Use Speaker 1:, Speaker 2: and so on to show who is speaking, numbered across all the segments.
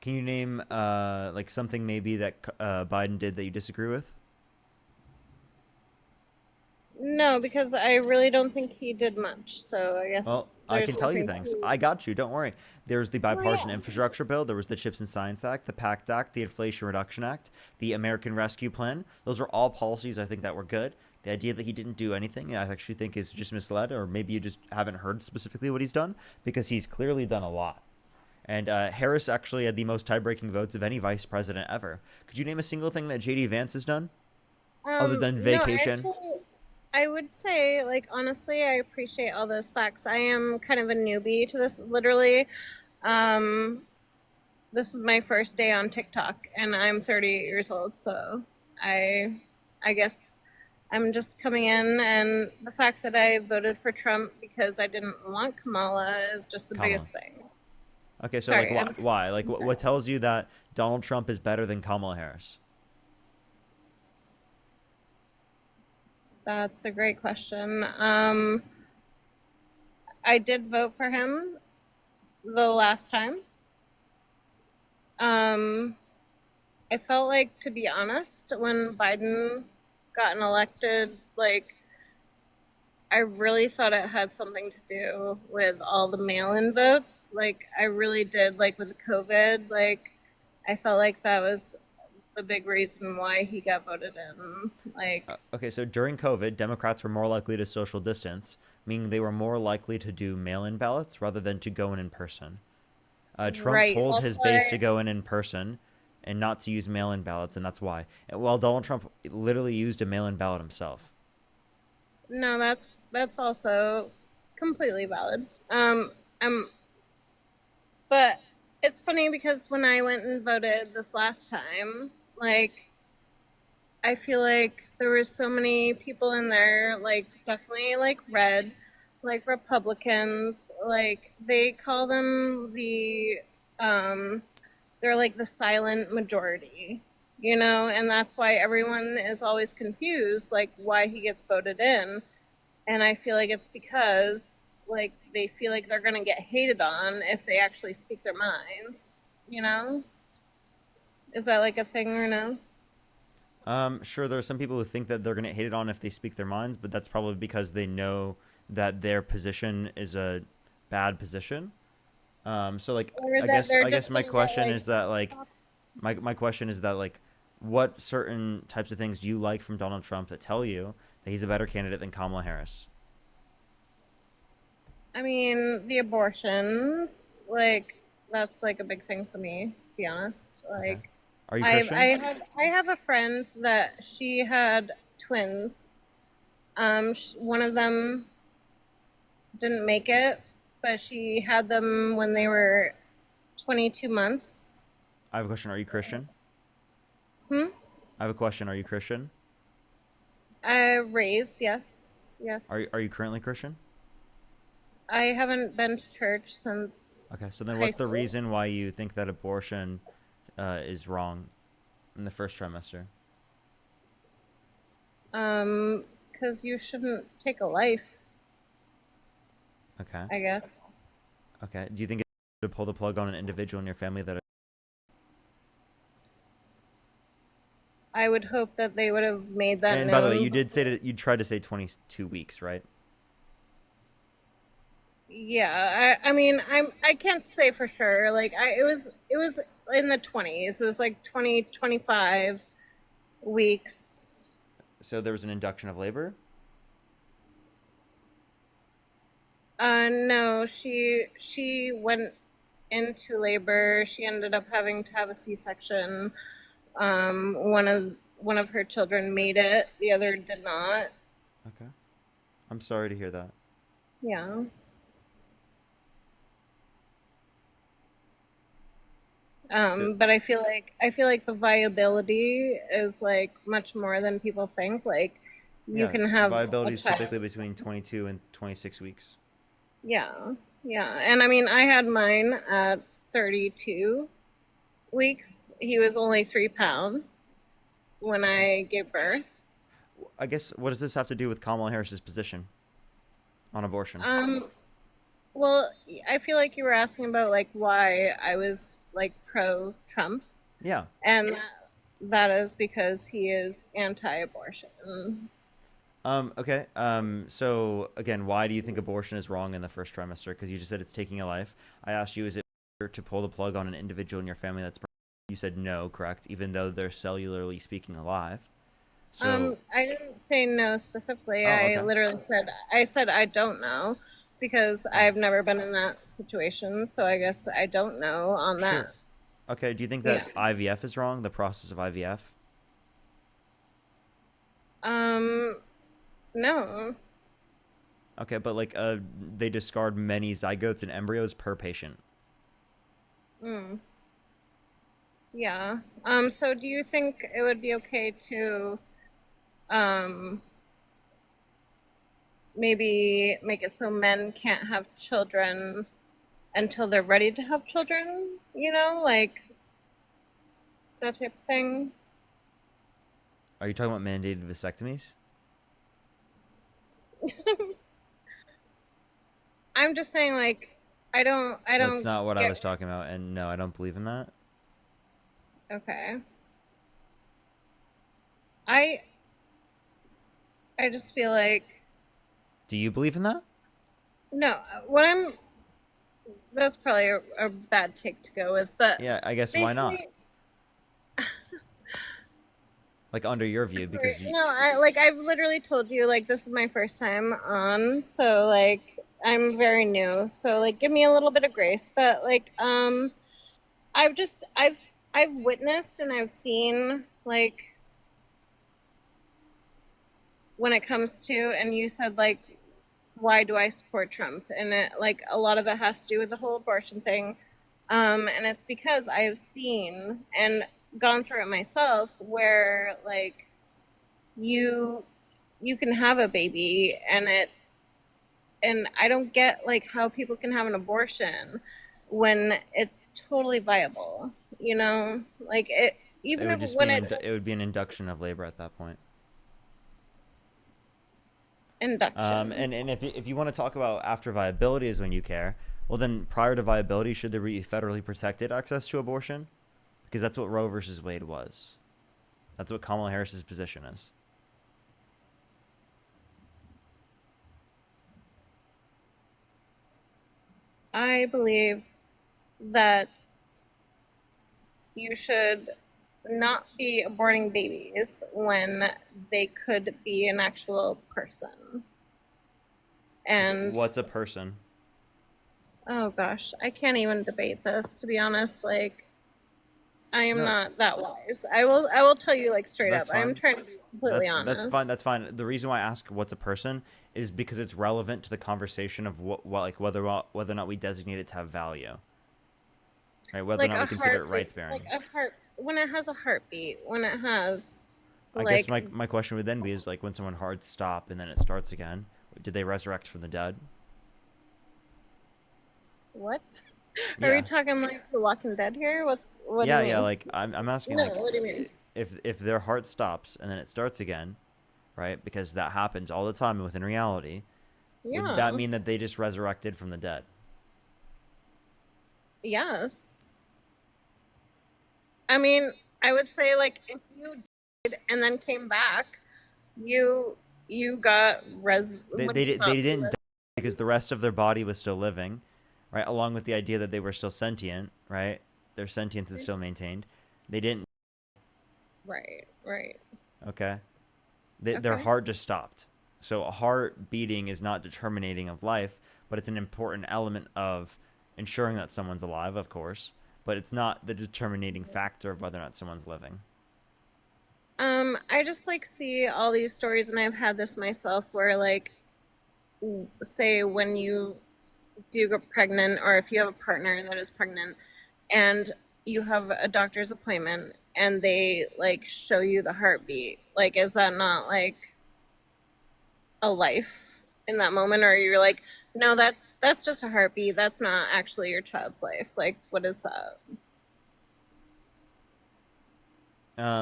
Speaker 1: Can you name like something maybe that Biden did that you disagree with?
Speaker 2: No, because I really don't think he did much. So I
Speaker 1: Well,
Speaker 2: guess
Speaker 1: I
Speaker 2: there's
Speaker 1: can tell you
Speaker 2: nothing
Speaker 1: things.
Speaker 2: to.
Speaker 1: I got you. Don't worry. There's the
Speaker 2: Oh
Speaker 1: bipartisan
Speaker 2: yeah.
Speaker 1: infrastructure bill. There was the Chips and Science Act, the PACT Act, the Inflation Reduction Act, the American Rescue Plan. Those are all policies I think that were good. The idea that he didn't do anything, I actually think is just misled, or maybe you just haven't heard specifically what he's done because he's clearly done a lot. And Harris actually had the most tie-breaking votes of any vice president ever. Could you name a single thing that JD Vance has done other than
Speaker 2: No,
Speaker 1: vacation?
Speaker 2: actually, I would say, like, honestly, I appreciate all those facts. I am kind of a newbie to this, literally. Um, this is my first day on TikTok, and I'm 38 years old, so I, I guess I'm just coming in, and the fact that I voted for Trump because I didn't want Kamala is just the
Speaker 1: Kamala.
Speaker 2: biggest thing.
Speaker 1: Okay, so like
Speaker 2: Sorry,
Speaker 1: why? Why? Like
Speaker 2: I'm sorry.
Speaker 1: what tells you that Donald Trump is better than Kamala Harris?
Speaker 2: That's a great question. I did vote for him the last time. Um, it felt like, to be honest, when Biden gotten elected, like I really thought it had something to do with all the mail-in votes. Like I really did, like with COVID. Like I felt like that was the big reason why he got voted in. Like
Speaker 1: Okay, so during COVID, Democrats were more likely to social distance, meaning they were more likely to do mail-in ballots rather than to go in person. Trump
Speaker 2: right.
Speaker 1: told
Speaker 2: That's
Speaker 1: his base to
Speaker 2: why.
Speaker 1: go in person and not to use mail-in ballots, and that's why. Well, Donald Trump literally used a mail-in ballot himself.
Speaker 2: No, that's also completely valid. I'm But it's funny because when I went and voted this last time, like I feel like there were so many people in there, like definitely like red, like Republicans, like they call them um they're like the silent majority, and that's why everyone is always confused, like why he gets voted in. And I feel like it's because like they feel like they're gonna get hated on if they actually speak their minds. Is that like a thing or no?
Speaker 1: Sure, there are some people who think that they're going to hate it on if they speak their minds, but that's probably because they know that their position is a bad position. So like,
Speaker 2: Or
Speaker 1: I
Speaker 2: that
Speaker 1: guess
Speaker 2: they're
Speaker 1: I guess
Speaker 2: just
Speaker 1: my
Speaker 2: gonna get
Speaker 1: question
Speaker 2: like
Speaker 1: is that like, my question is that like, what certain types of things do you like from Donald Trump that tell you that he's a better candidate than Kamala Harris?
Speaker 2: I mean, the abortions, like that's like a big thing for me, to be honest.
Speaker 1: Okay.
Speaker 2: Like
Speaker 1: Are you
Speaker 2: I I
Speaker 1: Christian?
Speaker 2: have I have a friend that she had twins. One of them didn't make it, but she had them when they were 22 months.
Speaker 1: I have a question. Are you Christian?
Speaker 2: Hmm?
Speaker 1: I have a question. Are you Christian?
Speaker 2: Raised, yes,
Speaker 1: Are
Speaker 2: yes.
Speaker 1: you currently Christian?
Speaker 2: I haven't been to church since
Speaker 1: Okay. So then,
Speaker 2: high
Speaker 1: what's the
Speaker 2: school.
Speaker 1: reason why you think that abortion is wrong in the first trimester?
Speaker 2: Because you shouldn't take a life,
Speaker 1: Okay.
Speaker 2: I guess.
Speaker 1: Okay. Do you think it's to pull the plug on an individual in your family that?
Speaker 2: I would hope that they would have made that
Speaker 1: And by the way, you
Speaker 2: known.
Speaker 1: did say that you tried to say 22 weeks, right?
Speaker 2: Yeah, I mean, I can't say for sure. Like, it was in the 20s. It was like 20, 25 weeks.
Speaker 1: So there was an induction of labor.
Speaker 2: No, she went into labor. She ended up having to have a C-section. One of her children made it. The other did not.
Speaker 1: Okay. I'm sorry to hear that.
Speaker 2: Yeah.
Speaker 1: So
Speaker 2: But I feel like the viability is like much more than people think. Like you
Speaker 1: yeah,
Speaker 2: can have a
Speaker 1: viability is
Speaker 2: child.
Speaker 1: typically between 22 and 26 weeks.
Speaker 2: Yeah. Yeah. And I mean I had mine at 32 weeks. He was only 3 pounds when
Speaker 1: Okay.
Speaker 2: I gave birth.
Speaker 1: I guess what does this have to do with Kamala Harris's position on abortion?
Speaker 2: Um Well, I feel like you were asking about like why I was like pro Trump,
Speaker 1: Yeah.
Speaker 2: and that is because he is anti-abortion.
Speaker 1: Okay. So again, why do you think abortion is wrong in the first trimester? Because you just said it's taking a life. I asked you, is it better to pull the plug on an individual in your family that's pregnant? You said no, correct? Even though they're cellularly speaking alive. So,
Speaker 2: I didn't say no specifically.
Speaker 1: oh,
Speaker 2: I
Speaker 1: okay.
Speaker 2: literally said I said I don't know because
Speaker 1: Oh,
Speaker 2: I've never been in that situation, so I guess I don't know on
Speaker 1: sure.
Speaker 2: that.
Speaker 1: Okay. Do you think
Speaker 2: Yeah.
Speaker 1: that IVF is wrong? The process of IVF?
Speaker 2: Um, no.
Speaker 1: Okay, but like, they discard many zygotes and embryos per patient.
Speaker 2: Mm, yeah. So do you think it would be okay to um maybe make it so men can't have children until they're ready to have children? You know, like that type of thing.
Speaker 1: Are you talking about mandated vasectomies?
Speaker 2: I'm just saying, like, I
Speaker 1: That's
Speaker 2: don't
Speaker 1: not what I
Speaker 2: get.
Speaker 1: was talking about, and no, I don't believe in that.
Speaker 2: Okay. I I just feel like
Speaker 1: Do you believe in that?
Speaker 2: no. What I'm That's probably a bad take to go with, but
Speaker 1: Yeah, I guess why not?
Speaker 2: basically,
Speaker 1: Like under your view, because you,
Speaker 2: no. I like I've literally told you like this is my first time on, so like I'm very new, so like give me a little bit of grace. But like I've just I've witnessed and I've seen like when it comes to, and you said like why do I support Trump? And it, like a lot of it has to do with the whole abortion thing. And it's because I have seen and gone through it myself where like you you can have a baby and I don't get like how people can have an abortion when it's totally viable. You know, like it
Speaker 1: it
Speaker 2: even
Speaker 1: would
Speaker 2: if
Speaker 1: just be
Speaker 2: when
Speaker 1: an
Speaker 2: it's
Speaker 1: it would be an induction of labor at that point.
Speaker 2: induction.
Speaker 1: And if you want to talk about after viability is when you care, well then prior to viability, should there be federally protected access to abortion? Because that's what Roe versus Wade was. That's what Kamala Harris's position is.
Speaker 2: I believe that you should not be aborting babies when they could be an actual person.
Speaker 1: Okay,
Speaker 2: And
Speaker 1: what's a person?
Speaker 2: oh gosh, I can't even debate this to be honest. Like I am
Speaker 1: No,
Speaker 2: not that wise. I will tell you like straight up.
Speaker 1: that's
Speaker 2: I am
Speaker 1: fine.
Speaker 2: trying to be completely
Speaker 1: That's
Speaker 2: honest.
Speaker 1: fine. That's fine. The reason why I ask what's a person is because it's relevant to the conversation of what like whether or not we designate it to have value, right? Whether or
Speaker 2: Like
Speaker 1: not
Speaker 2: a
Speaker 1: we consider it
Speaker 2: heartbeat,
Speaker 1: rights
Speaker 2: like
Speaker 1: bearing.
Speaker 2: a heart when it has a heartbeat, when it has
Speaker 1: I guess
Speaker 2: like
Speaker 1: my question would then be is like when someone hard stop and then it starts again, did they resurrect from the dead?
Speaker 2: what? Are we
Speaker 1: Yeah,
Speaker 2: talking like The Walking Dead here? What do you
Speaker 1: yeah.
Speaker 2: mean?
Speaker 1: Like I'm asking
Speaker 2: No,
Speaker 1: like
Speaker 2: what do you mean?
Speaker 1: if their heart stops and then it starts again, right? Because that happens all the time within reality. Would that
Speaker 2: Yeah.
Speaker 1: mean that they just resurrected from the dead?
Speaker 2: Yes. I mean, I would say like if you did and then came back, you you got res what do you call
Speaker 1: They
Speaker 2: it?
Speaker 1: didn't die because the rest of their body was still living, right? Along with the idea that they were still sentient, right? Their sentience is still maintained. They didn't.
Speaker 2: Right, right.
Speaker 1: Okay, their
Speaker 2: Okay.
Speaker 1: heart just stopped. So a heart beating is not determinating of life, but it's an important element of ensuring that someone's alive, of course. But it's not the determining factor of whether or not someone's living.
Speaker 2: I just like see all these stories and I've had this myself where like say when you do get pregnant or if you have a partner that is pregnant and you have a doctor's appointment and they like show you the heartbeat, like is that not like a life in that moment or you're like no that's just a heartbeat, that's not actually your child's life, like what is that?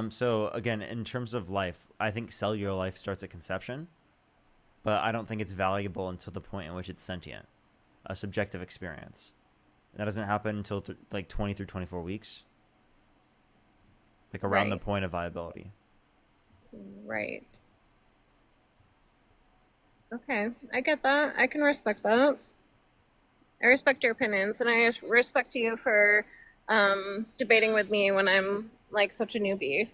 Speaker 1: So again, in terms of life, I think cellular life starts at conception, but I don't think it's valuable until the point in which it's sentient. a subjective experience. And that doesn't happen until like 20 through 24 weeks, like around the
Speaker 2: Right.
Speaker 1: point of viability.
Speaker 2: Right. Okay. I get that. I can respect that. I respect your opinions, and I respect you for debating with me when I'm like such a newbie.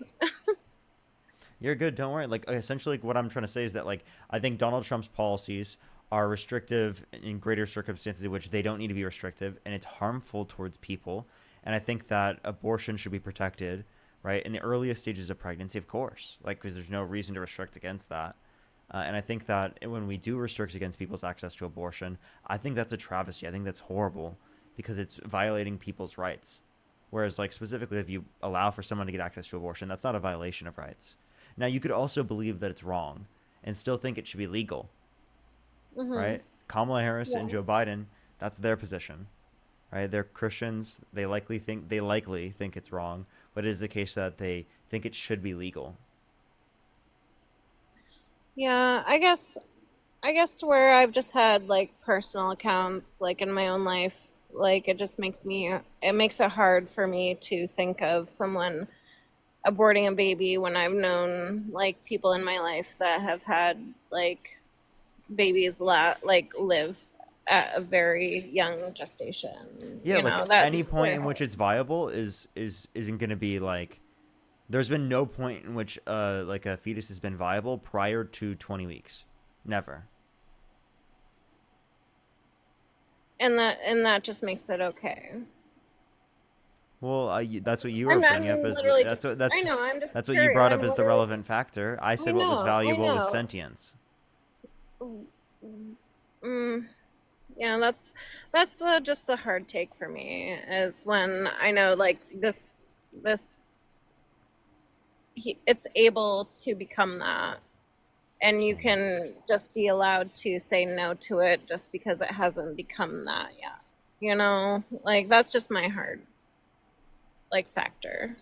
Speaker 1: You're good. Don't worry. Like essentially, what I'm trying to say is that like I think Donald Trump's policies are restrictive in greater circumstances in which they don't need to be restrictive, and it's harmful towards people. And I think that abortion should be protected, right, in the earliest stages of pregnancy, of course, like because there's no reason to restrict against that. And I think that when we do restrict against people's access to abortion, I think that's a travesty. I think that's horrible because it's violating people's rights. Whereas, like specifically, if you allow for someone to get access to abortion, that's not a violation of rights. Now, you could also believe that it's wrong and still think it should be legal,
Speaker 2: Hmm.
Speaker 1: right? Kamala Harris and
Speaker 2: Yeah.
Speaker 1: Joe Biden, that's their position, right? They're Christians. They likely think it's wrong, but it is the case that they think it should be legal.
Speaker 2: Yeah, I guess where I've just had like personal accounts like in my own life, like it makes it hard for me to think of someone aborting a baby when I've known like people in my life that have had like like live at a very young gestation.
Speaker 1: Yeah, like
Speaker 2: That
Speaker 1: any
Speaker 2: makes
Speaker 1: point
Speaker 2: it
Speaker 1: in which
Speaker 2: hard.
Speaker 1: it's viable isn't going to be like there's been no point in which like a fetus has been viable prior to 20 weeks. Never.
Speaker 2: And that just makes it okay.
Speaker 1: Well, that's what you were
Speaker 2: I'm
Speaker 1: bringing up as
Speaker 2: literally
Speaker 1: that's
Speaker 2: just
Speaker 1: what
Speaker 2: I know, I'm just
Speaker 1: that's what you
Speaker 2: curious.
Speaker 1: brought up
Speaker 2: I'm
Speaker 1: as the
Speaker 2: literally
Speaker 1: relevant
Speaker 2: just
Speaker 1: factor. I
Speaker 2: I
Speaker 1: said what was
Speaker 2: know, I
Speaker 1: valuable was
Speaker 2: know.
Speaker 1: sentience.
Speaker 2: Mm, yeah, that's just the hard take for me is when I know like this it's able to become that, and you
Speaker 1: Same.
Speaker 2: can just be allowed to say no to it just because it hasn't become that yet. Like that's just my hard like factor.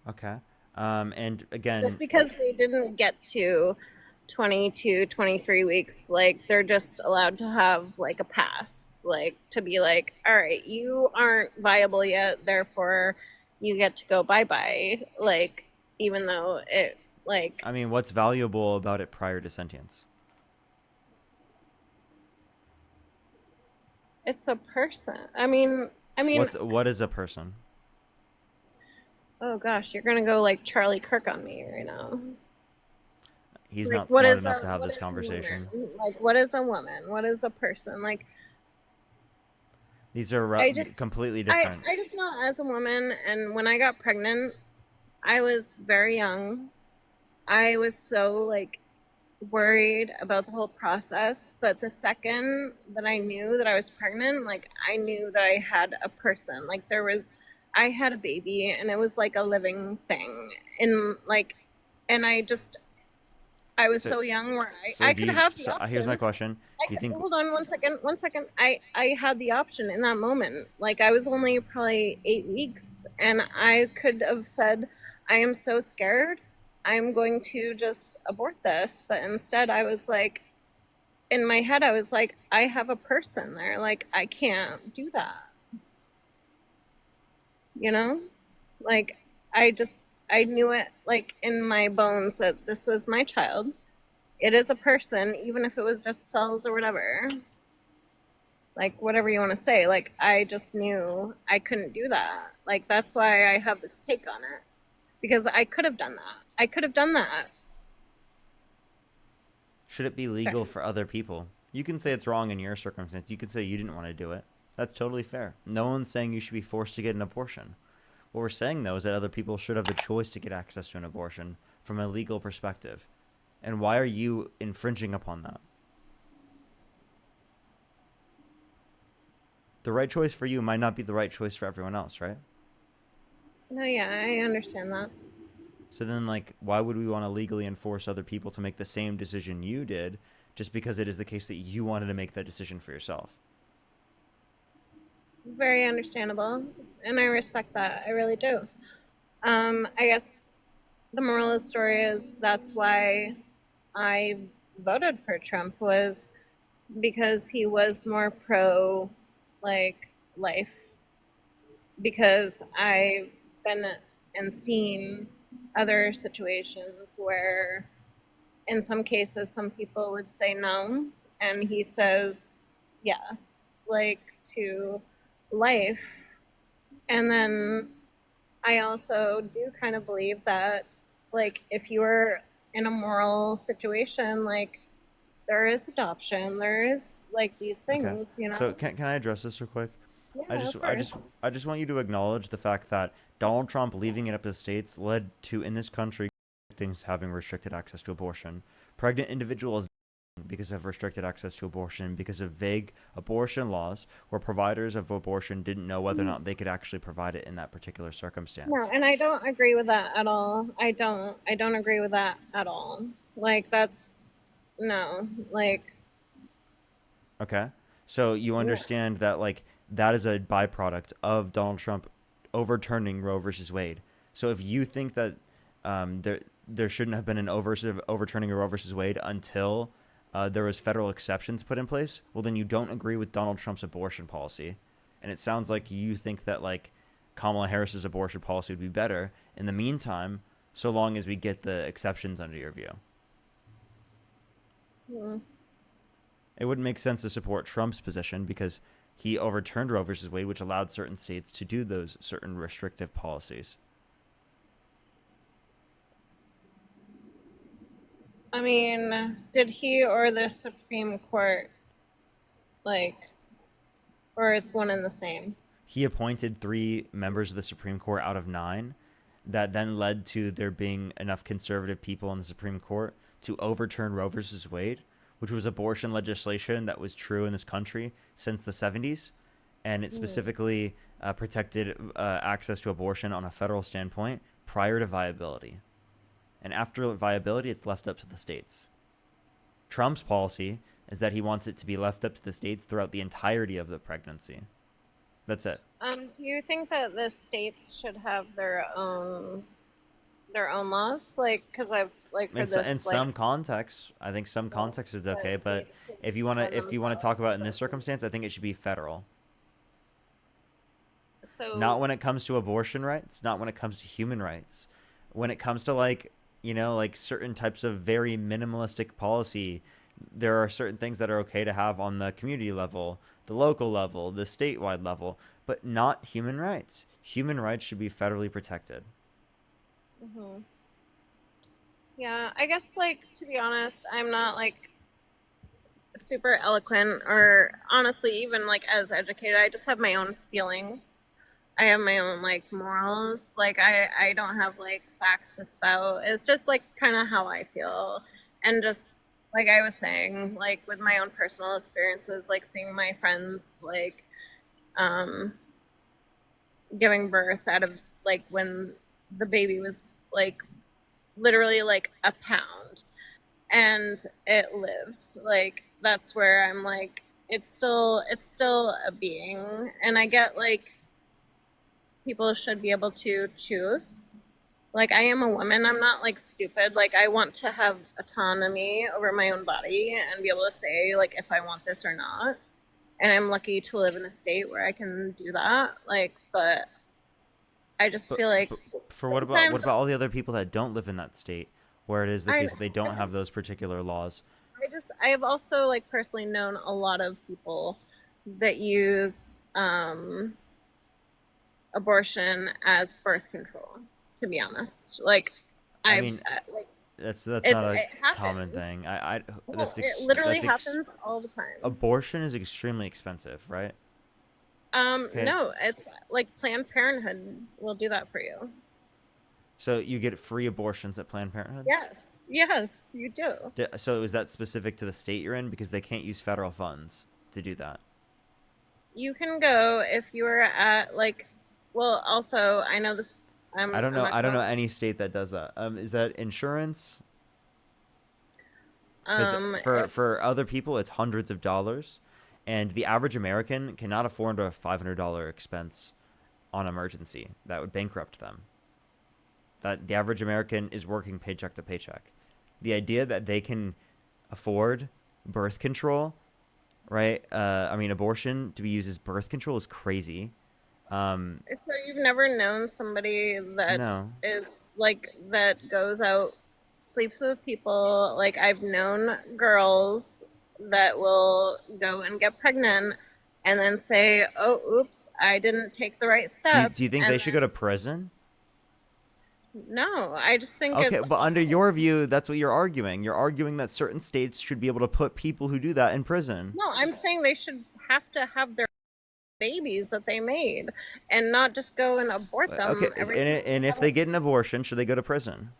Speaker 1: Okay. And
Speaker 2: Just
Speaker 1: again,
Speaker 2: because they didn't get to 22, 23 weeks, like they're just allowed to have like a pass, like to be like, all right, you aren't viable yet, therefore you get to go bye bye. Like, even though it, like,
Speaker 1: I mean, what's valuable about it prior to sentience?
Speaker 2: it's a person. I mean,
Speaker 1: What is a person?
Speaker 2: oh gosh, you're gonna go like Charlie Kirk on me right now.
Speaker 1: He's
Speaker 2: Like,
Speaker 1: not smart enough to have this
Speaker 2: a
Speaker 1: conversation.
Speaker 2: woman? Like, what is a woman? What is a person? Like,
Speaker 1: These are
Speaker 2: I just
Speaker 1: completely
Speaker 2: I
Speaker 1: different.
Speaker 2: I just know as a woman, and when I got pregnant, I was very young. I was so like worried about the whole process, but the second that I knew that I was pregnant, like I knew that I had a person. Like I had a baby and it was like a living thing. And like and I was
Speaker 1: So,
Speaker 2: so young where
Speaker 1: so
Speaker 2: I
Speaker 1: do
Speaker 2: could
Speaker 1: you?
Speaker 2: have the
Speaker 1: So here's my
Speaker 2: option.
Speaker 1: question.
Speaker 2: I
Speaker 1: Do you
Speaker 2: could,
Speaker 1: think?
Speaker 2: hold on one second. I had the option in that moment. Like I was only probably 8 weeks, and I could have said, "I am so scared. I'm going to just abort this." But instead, I was like, in my head, I was like, "I have a person there. Like I can't do that." You know, like I knew it like in my bones that this was my child. It is a person, even if it was just cells or whatever. Like whatever you want to say, like I just knew I couldn't do that. Like that's why I have this take on it, because I could have done that. I could have done that.
Speaker 1: Should it be legal for other people? You can say it's wrong in your circumstance. You can say you didn't want to do it. That's totally fair. No one's saying you should be forced to get an abortion. What we're saying, though, is that other people should have the choice to get access to an abortion from a legal perspective. And why are you infringing upon that? The right choice for you might not be the right choice for everyone else, right?
Speaker 2: No, yeah, I understand that.
Speaker 1: So then, like, why would we want to legally enforce other people to make the same decision you did just because it is the case that you wanted to make that decision for yourself?
Speaker 2: Very understandable, and I respect that. I really do. I guess the moral of the story is that's why I voted for Trump was because he was more pro like life, because I've been and seen other situations where in some cases some people would say no and he says yes, like to life. And then I also do kind of believe that, like, if you're in a moral situation, like, there is adoption, there is like these
Speaker 1: Okay.
Speaker 2: things, you
Speaker 1: So
Speaker 2: know?
Speaker 1: can I address this real quick? I
Speaker 2: Yeah,
Speaker 1: just
Speaker 2: of
Speaker 1: I just
Speaker 2: course.
Speaker 1: I just want you to acknowledge the fact that Donald Trump leaving it up to the states led to in this country things having restricted access to abortion. Pregnant individuals because of restricted access to abortion because of vague abortion laws where providers of abortion didn't know whether or not they could actually provide it in that particular
Speaker 2: No,
Speaker 1: circumstance.
Speaker 2: and I don't agree with that at all. I don't agree with that at all. Like that's no. Like
Speaker 1: Okay? So you
Speaker 2: yeah.
Speaker 1: understand that like that is a byproduct of Donald Trump overturning Roe versus Wade. So if you think that there shouldn't have been an overturning of Roe versus Wade until there was federal exceptions put in place, well then you don't agree with Donald Trump's abortion policy, and it sounds like you think that like Kamala Harris's abortion policy would be better in the meantime, so long as we get the exceptions under your view.
Speaker 2: Hmm.
Speaker 1: It wouldn't make sense to support Trump's position because he overturned Roe versus Wade, which allowed certain states to do those certain restrictive policies.
Speaker 2: I mean, did he or the Supreme Court like, or is one and the same?
Speaker 1: He appointed 3 members of the Supreme Court out of 9, that then led to there being enough conservative people in the Supreme Court to overturn Roe versus Wade, which was abortion legislation that was true in this country since the 70s. And it
Speaker 2: Hmm.
Speaker 1: specifically protected access to abortion on a federal standpoint prior to viability. And after viability, it's left up to the states. Trump's policy is that he wants it to be left up to the states throughout the entirety of the pregnancy. That's it.
Speaker 2: Do you think that the states should have their own laws? Like, because I've like
Speaker 1: In,
Speaker 2: heard
Speaker 1: so, in
Speaker 2: this like
Speaker 1: some contexts, I think some contexts is
Speaker 2: that
Speaker 1: okay, but
Speaker 2: states could
Speaker 1: if you want to
Speaker 2: themselves.
Speaker 1: talk about in this circumstance, I think it should be federal. Not
Speaker 2: So,
Speaker 1: when it comes to abortion rights, not when it comes to human rights. When it comes to like, like certain types of very minimalistic policy, there are certain things that are okay to have on the community level, the local level, the statewide level, but not human rights. Human rights should be federally protected.
Speaker 2: mhm. Yeah, I guess like to be honest, I'm not like super eloquent or honestly even like as educated. I just have my own feelings. I have my own like morals. Like I don't have like facts to spout. It's just like kind of how I feel, and just like I was saying, like with my own personal experiences, like seeing my friends like um giving birth out of like when the baby was like literally like a pound and it lived. Like that's where I'm like it's still a being, and I get like people should be able to choose. Like I am a woman, I'm not like stupid. Like I want to have autonomy over my own body and be able to say like if I want this or not. And I'm lucky to live in a state where I can do that. Like, but I just
Speaker 1: But,
Speaker 2: feel like
Speaker 1: but for what
Speaker 2: sometimes
Speaker 1: about all the other people that don't live in that state, where it is the
Speaker 2: I
Speaker 1: case that they
Speaker 2: I
Speaker 1: don't have
Speaker 2: just
Speaker 1: those particular laws?
Speaker 2: I have also like personally known a lot of people that use abortion as birth control. To be honest, like
Speaker 1: I
Speaker 2: I've
Speaker 1: mean,
Speaker 2: like
Speaker 1: that's not a
Speaker 2: it
Speaker 1: common
Speaker 2: happens.
Speaker 1: thing.
Speaker 2: Well, it literally happens all the time.
Speaker 1: Abortion is extremely expensive, right? Okay,
Speaker 2: No, it's like Planned Parenthood will do that for you.
Speaker 1: so you get free abortions at Planned Parenthood.
Speaker 2: Yes, yes, you do.
Speaker 1: So is that specific to the state you're in because they can't use federal funds to do that?
Speaker 2: You can go if you are at like. Well, also I know this.
Speaker 1: I don't
Speaker 2: I'm
Speaker 1: know.
Speaker 2: not
Speaker 1: I don't
Speaker 2: gonna.
Speaker 1: know any state that does that. Is that insurance? Because for
Speaker 2: It's
Speaker 1: other people, it's hundreds of dollars, and the average American cannot afford a $500 expense on emergency. That would bankrupt them. That the average American is working paycheck to paycheck. The idea that they can afford birth control right? I mean, abortion to be used as birth control is crazy.
Speaker 2: So you've never known somebody that
Speaker 1: No.
Speaker 2: is like that goes out, sleeps with people. Like I've known girls that will go and get pregnant and then say, "Oh, oops, I didn't take the right
Speaker 1: Do you
Speaker 2: steps."
Speaker 1: think
Speaker 2: And
Speaker 1: they should go to prison?
Speaker 2: then, no, I just think
Speaker 1: Okay,
Speaker 2: it's
Speaker 1: but under
Speaker 2: awful.
Speaker 1: your view, that's what you're arguing. You're arguing that certain states should be able to put people who do that in prison.
Speaker 2: No, I'm saying they should have to have their babies that they made and not just go and abort
Speaker 1: Okay,
Speaker 2: them every
Speaker 1: and,
Speaker 2: time
Speaker 1: and
Speaker 2: they
Speaker 1: if
Speaker 2: have a
Speaker 1: they get an abortion, should they go to prison?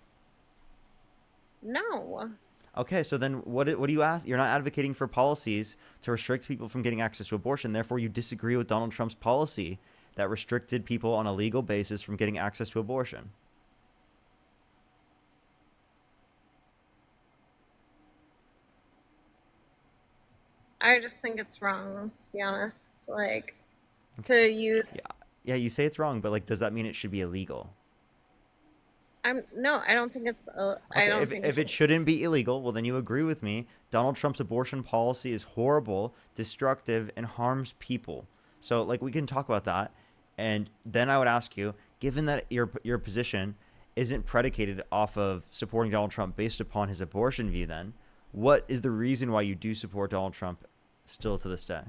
Speaker 2: no.
Speaker 1: Okay, so then what do you ask? You're not advocating for policies to restrict people from getting access to abortion. Therefore, you disagree with Donald Trump's policy that restricted people on a legal basis from getting access to abortion.
Speaker 2: I just think it's wrong, to be honest. Like to
Speaker 1: Yeah,
Speaker 2: use
Speaker 1: yeah, you say it's wrong, but like, does that mean it should be illegal?
Speaker 2: I'm no, I don't think it's I
Speaker 1: Okay,
Speaker 2: don't think it
Speaker 1: if
Speaker 2: should.
Speaker 1: it shouldn't be illegal, well, then you agree with me. Donald Trump's abortion policy is horrible, destructive, and harms people. So, like, we can talk about that. And then I would ask you, given that your position isn't predicated off of supporting Donald Trump based upon his abortion view, then what is the reason why you do support Donald Trump still to this day?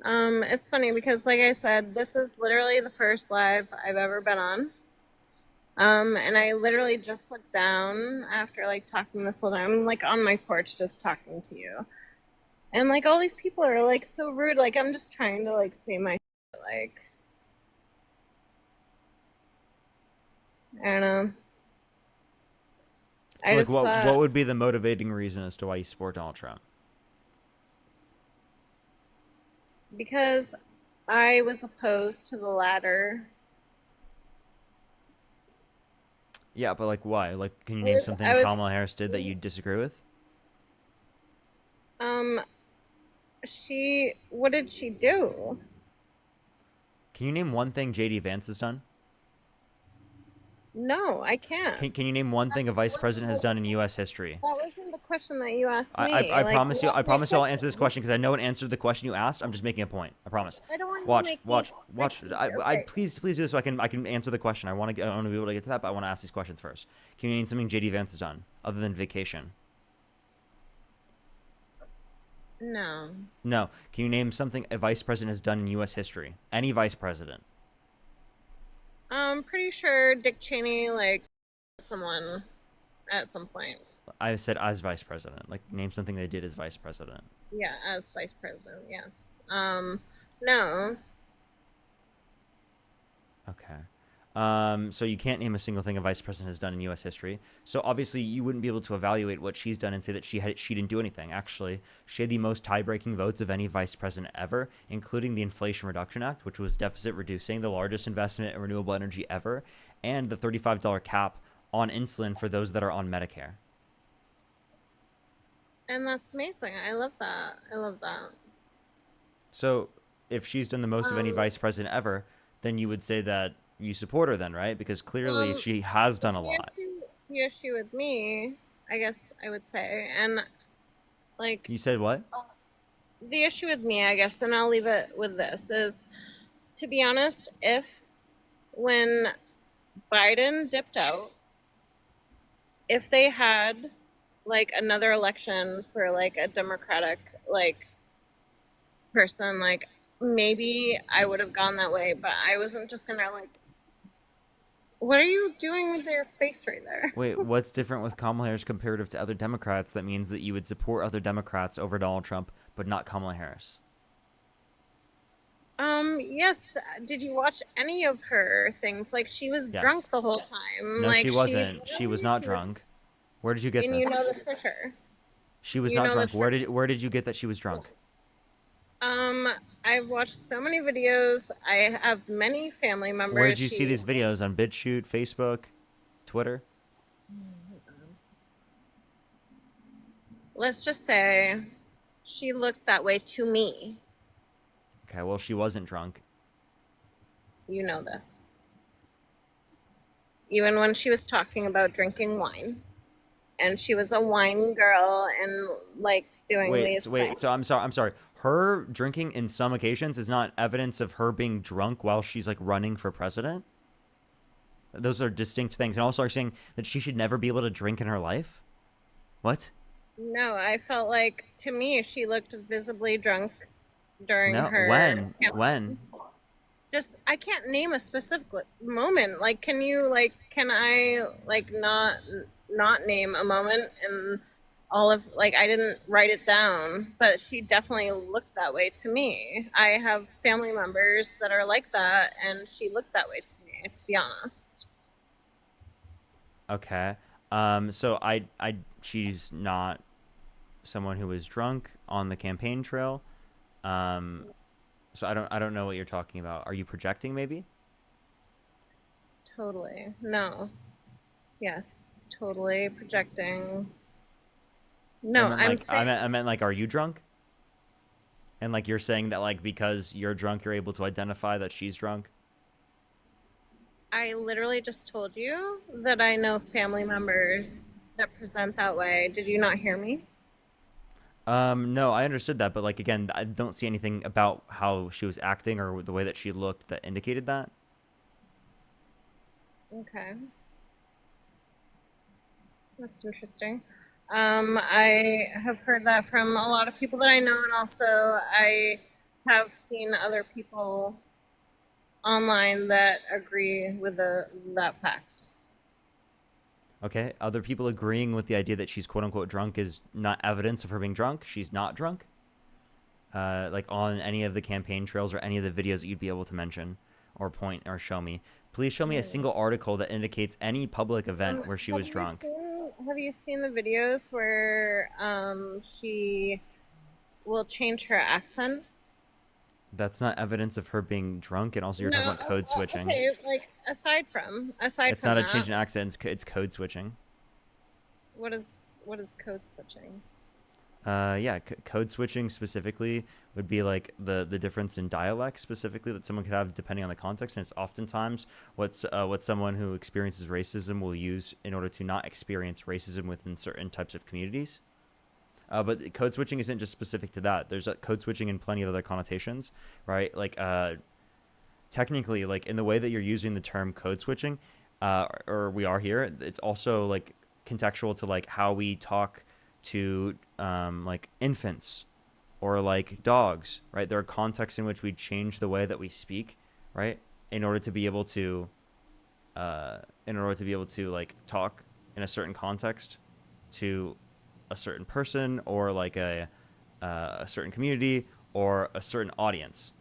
Speaker 2: It's funny because like I said, this is literally the first live I've ever been on. And I literally just looked down after like talking this whole time. I'm like on my porch just talking to you. And like all these people are like so rude. Like I'm just trying to like say my like I don't know. I
Speaker 1: So, like,
Speaker 2: just
Speaker 1: what
Speaker 2: thought
Speaker 1: would be the motivating reason as to why you support Donald Trump?
Speaker 2: because I was opposed to the latter.
Speaker 1: Yeah, but like, why? Like, can you
Speaker 2: I
Speaker 1: name
Speaker 2: was
Speaker 1: something
Speaker 2: I was
Speaker 1: Kamala Harris did that you disagree with?
Speaker 2: um she what did she do?
Speaker 1: Can you name one thing JD Vance has done?
Speaker 2: No, I
Speaker 1: Can
Speaker 2: can't.
Speaker 1: you name one thing a
Speaker 2: That
Speaker 1: vice
Speaker 2: wasn't
Speaker 1: president has
Speaker 2: the,
Speaker 1: done in U.S. history?
Speaker 2: that wasn't the question that you asked me.
Speaker 1: I
Speaker 2: Like
Speaker 1: promise
Speaker 2: you
Speaker 1: you. I
Speaker 2: asked me a
Speaker 1: promise you. I'll answer this
Speaker 2: question.
Speaker 1: question because I know an answer to the question you asked. I'm just making a point. I promise.
Speaker 2: I don't want you to
Speaker 1: Watch,
Speaker 2: make me
Speaker 1: watch, watch.
Speaker 2: repeat.
Speaker 1: I
Speaker 2: Okay.
Speaker 1: please do this so I can answer the question. I want to be able to get to that, but I want to ask these questions first. Can you name something JD Vance has done other than vacation?
Speaker 2: No.
Speaker 1: No. Can you name something a vice president has done in U.S. history? Any vice president?
Speaker 2: I'm pretty sure Dick Cheney like someone at some point.
Speaker 1: I said as vice president. Like, name something they did as vice president.
Speaker 2: Yeah, as vice president. Yes. No.
Speaker 1: Okay. So you can't name a single thing a vice president has done in U.S. history. So obviously you wouldn't be able to evaluate what she's done and say that she didn't do anything. Actually, she had the most tie-breaking votes of any vice president ever, including the Inflation Reduction Act, which was deficit reducing, the largest investment in renewable energy ever, and the $35 cap on insulin for those that are on Medicare.
Speaker 2: And that's amazing. I love that. I love that.
Speaker 1: So if she's done the most of any
Speaker 2: Um,
Speaker 1: vice president ever, then you would say that you support her then, right? Because clearly
Speaker 2: um,
Speaker 1: she has done a
Speaker 2: the
Speaker 1: lot.
Speaker 2: the issue with me, I guess I would say, and like
Speaker 1: You said what?
Speaker 2: the issue with me, I guess, and I'll leave it with this is to be honest, if when Biden dipped out, if they had like another election for like a Democratic like person, like maybe I would have gone that way, but I wasn't just gonna like what are you doing with your face right there?
Speaker 1: Wait, what's different with Kamala Harris comparative to other Democrats that means that you would support other Democrats over Donald Trump, but not Kamala Harris?
Speaker 2: Yes. Did you watch any of her things? Like she was
Speaker 1: Yes.
Speaker 2: drunk the whole time.
Speaker 1: No,
Speaker 2: Like
Speaker 1: she
Speaker 2: she
Speaker 1: wasn't. She was not
Speaker 2: she was
Speaker 1: drunk. Where did you get
Speaker 2: and you
Speaker 1: this?
Speaker 2: know this for sure.
Speaker 1: She was
Speaker 2: You
Speaker 1: not
Speaker 2: know
Speaker 1: drunk.
Speaker 2: this for
Speaker 1: Where did you get that she was drunk?
Speaker 2: um I've watched so many videos. I have many family
Speaker 1: Where
Speaker 2: members.
Speaker 1: did you see
Speaker 2: She
Speaker 1: these videos on BitChute, Facebook, Twitter?
Speaker 2: let's just say she looked that way to me.
Speaker 1: Okay, well she wasn't drunk.
Speaker 2: You know this. Even when she was talking about drinking wine. and she was a wine girl and like doing these
Speaker 1: Wait.
Speaker 2: things.
Speaker 1: So I'm sorry. Her drinking in some occasions is not evidence of her being drunk while she's like running for president. Those are distinct things. And also, are saying that she should never be able to drink in her life. What?
Speaker 2: No, I felt like to me she looked visibly drunk during
Speaker 1: No.
Speaker 2: her
Speaker 1: When?
Speaker 2: campaign. Just I can't name a specific moment. Like, can you like can I like not name a moment in all of like I didn't write it down, but she definitely looked that way to me. I have family members that are like that, and she looked that way to me. To be honest,
Speaker 1: Okay. So she's not someone who was drunk on the campaign trail. Um, so I don't know what you're talking about. Are you projecting maybe?
Speaker 2: totally no. Yes, totally projecting. No, I'm saying
Speaker 1: I meant like, are you drunk? And like you're saying that like because you're drunk, you're able to identify that she's drunk.
Speaker 2: I literally just told you that I know family members that present that way. Did you not hear me?
Speaker 1: No, I understood that, but like again, I don't see anything about how she was acting or the way that she looked that indicated that.
Speaker 2: Okay, that's interesting. I have heard that from a lot of people that I know, and also I have seen other people online that agree with that fact.
Speaker 1: Okay, other people agreeing with the idea that she's quote unquote drunk is not evidence of her being drunk. She's not drunk. Like on any of the campaign trails or any of the videos that you'd be able to mention or point or show me. Please show me a
Speaker 2: Hmm.
Speaker 1: single article that indicates any public event where she
Speaker 2: Have
Speaker 1: was
Speaker 2: you
Speaker 1: drunk.
Speaker 2: seen the videos where she will change her accent?
Speaker 1: That's not evidence of her being drunk, and also you're talking
Speaker 2: No,
Speaker 1: about code switching.
Speaker 2: okay. Like aside
Speaker 1: It's
Speaker 2: from
Speaker 1: not a
Speaker 2: that,
Speaker 1: change in accent, it's code switching.
Speaker 2: what is code switching?
Speaker 1: Yeah, code switching specifically would be like the difference in dialect specifically that someone could have depending on the context, and it's oftentimes what someone who experiences racism will use in order to not experience racism within certain types of communities. But code switching isn't just specific to that. There's code switching in plenty of other connotations, right? Like technically, like in the way that you're using the term code switching, or we are here, it's also like contextual to like how we talk to like infants or like dogs, right? There are contexts in which we change the way that we speak, right, in order to be able to, like talk in a certain context to a certain person or like a certain community or a certain audience.